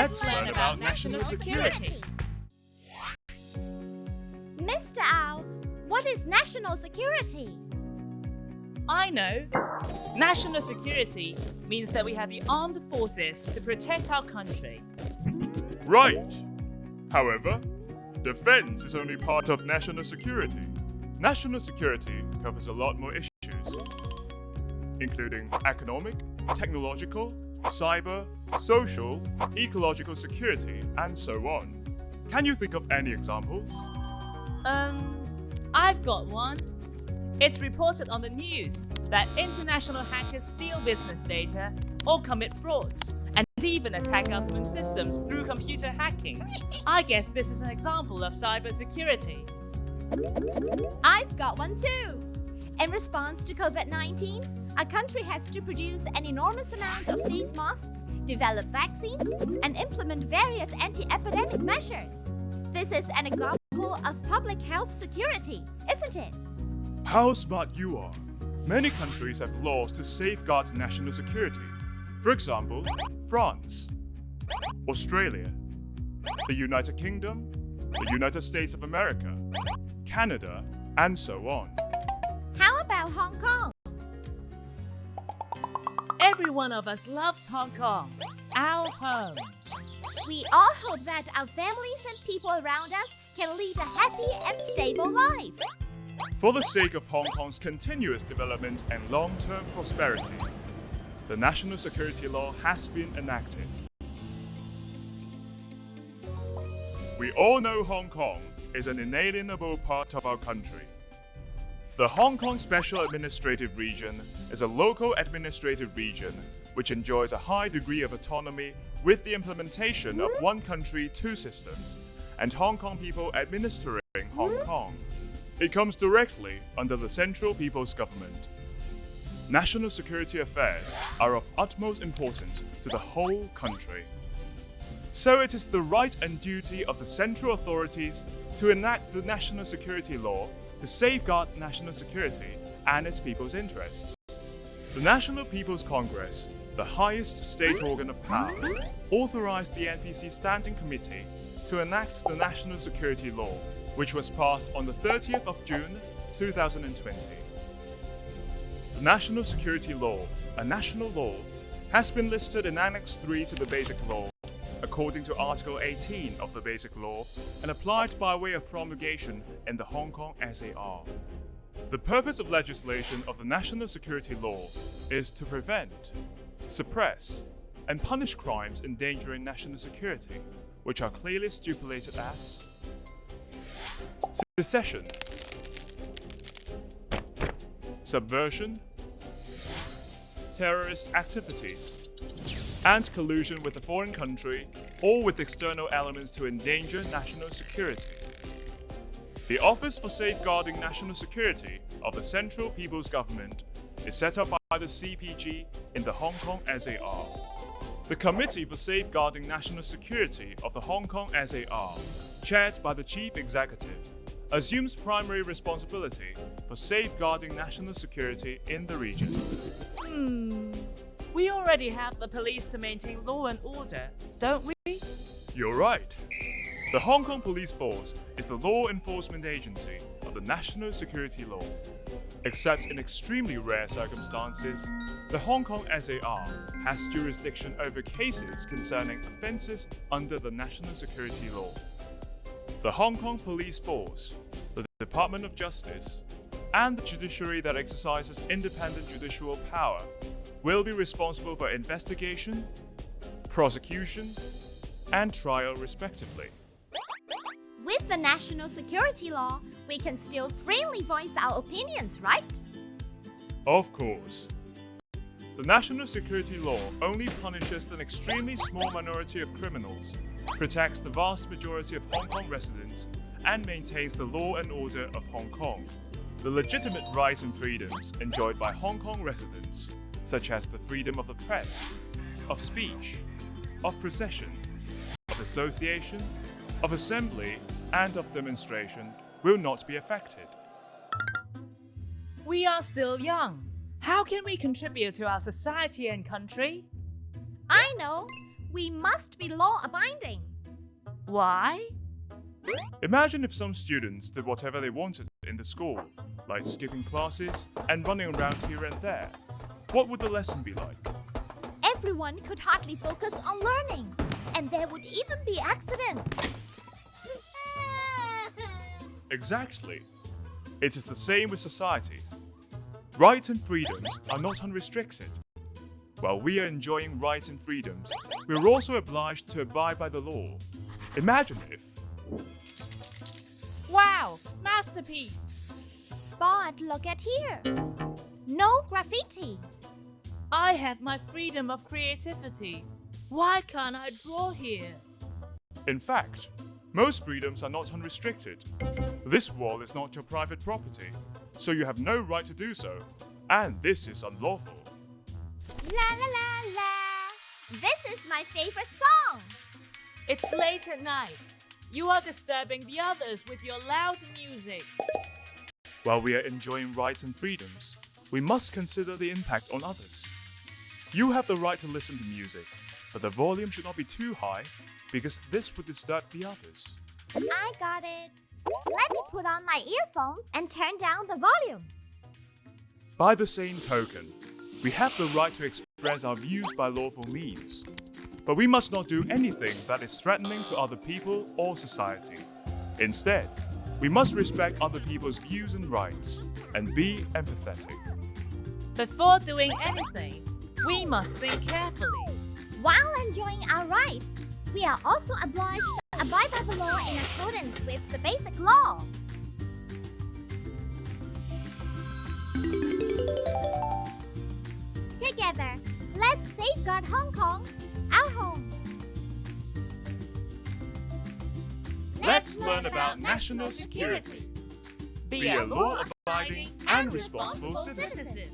Let's learn about national security. Mr. Ao, what is national security? I know. National security means that we have the armed forces to protect our country. Right. However, defense is only part of national security. National security covers a lot more issues, including economic, technological, cyber, social, ecological security, and so on. Can you think of any examples? I've got one. It's reported on the news that international hackers steal business data or commit frauds and even attack government systems through computer hacking. I guess this is an example of cybersecurity. I've got one too. In response to COVID-19, our country has to produce an enormous amount of face masks, develop vaccines, and implement various anti-epidemic measures. This is an example of public health security, isn't it? How smart you are! Many countries have laws to safeguard national security. For example, France, Australia, the United Kingdom, the United States of America, Canada, and so on. How about Hong Kong? Every one of us loves Hong Kong, our home. We all hope that our families and people around us can lead a happy and stable life. For the sake of Hong Kong's continuous development and long-term prosperity, the national security law has been enacted. We all know Hong Kong is an inalienable part of our country. The Hong Kong Special Administrative Region is a local administrative region which enjoys a high degree of autonomy with the implementation of one country, two systems, and Hong Kong people administering Hong Kong. It comes directly under the Central People's Government. National security affairs are of utmost importance to the whole country. So it is the right and duty of the central authorities to enact the national security law to safeguard national security and its people's interests. The National People's Congress, the highest state organ of power, authorized the NPC Standing Committee to enact the national security law, which was passed on the 30th of June 2020. The National Security Law, a national law, has been listed in Annex 3 to the Basic Law, according to Article 18 of the Basic Law, and applied by way of promulgation in the Hong Kong SAR. The purpose of legislation of the National Security Law is to prevent, suppress, and punish crimes endangering national security, which are clearly stipulated as secession, subversion, terrorist activities, and collusion with a foreign country or with external elements to endanger national security. The Office for Safeguarding National Security of the Central People's Government is set up by the CPG in the Hong Kong SAR. The Committee for Safeguarding National Security of the Hong Kong SAR, chaired by the Chief Executive, assumes primary responsibility for safeguarding national security in the region. We already have the police to maintain law and order, don't we? You're right. The Hong Kong Police Force is the law enforcement agency of the national security law. Except in extremely rare circumstances, the Hong Kong SAR has jurisdiction over cases concerning offences under the national security law. The Hong Kong Police Force, the Department of Justice, and the judiciary that exercises independent judicial power will be responsible for investigation, prosecution, and trial respectively. With the national security law, we can still freely voice our opinions, right? Of course. The national security law only punishes an extremely small minority of criminals, protects the vast majority of Hong Kong residents, and maintains the law and order of Hong Kong. The legitimate rights and freedoms enjoyed by Hong Kong residents, such as the freedom of the press, of speech, of procession, of association, of assembly, and of demonstration, will not be affected. We are still young. How can we contribute to our society and country? I know! We must be law-abiding. Why? Imagine if some students did whatever they wanted in the school, like skipping classes and running around here and there. What would the lesson be like? Everyone could hardly focus on learning, and there would even be accidents. Exactly. It is the same with society. Rights and freedoms are not unrestricted. While we are enjoying rights and freedoms, we are also obliged to abide by the law. Imagine if... Wow! Masterpiece! But look at here. No graffiti. I have my freedom of creativity. Why can't I draw here? In fact, most freedoms are not unrestricted. This wall is not your private property, so you have no right to do so, and this is unlawful. La la la la. This is my favorite song. It's late at night. You are disturbing the others with your loud music. While we are enjoying rights and freedoms, we must consider the impact on others. You have the right to listen to music, but the volume should not be too high because this would disturb the others. I got it. Let me put on my earphones and turn down the volume. By the same token, we have the right to express our views by lawful means. But we must not do anything that is threatening to other people or society. Instead, we must respect other people's views and rights and be empathetic. Before doing anything, we must think carefully. While enjoying our rights, we are also obliged to abide by the law in accordance with the basic law. Together, let's safeguard Hong Kong, our home. Let's learn about national security. Be a law-abiding and responsible citizen.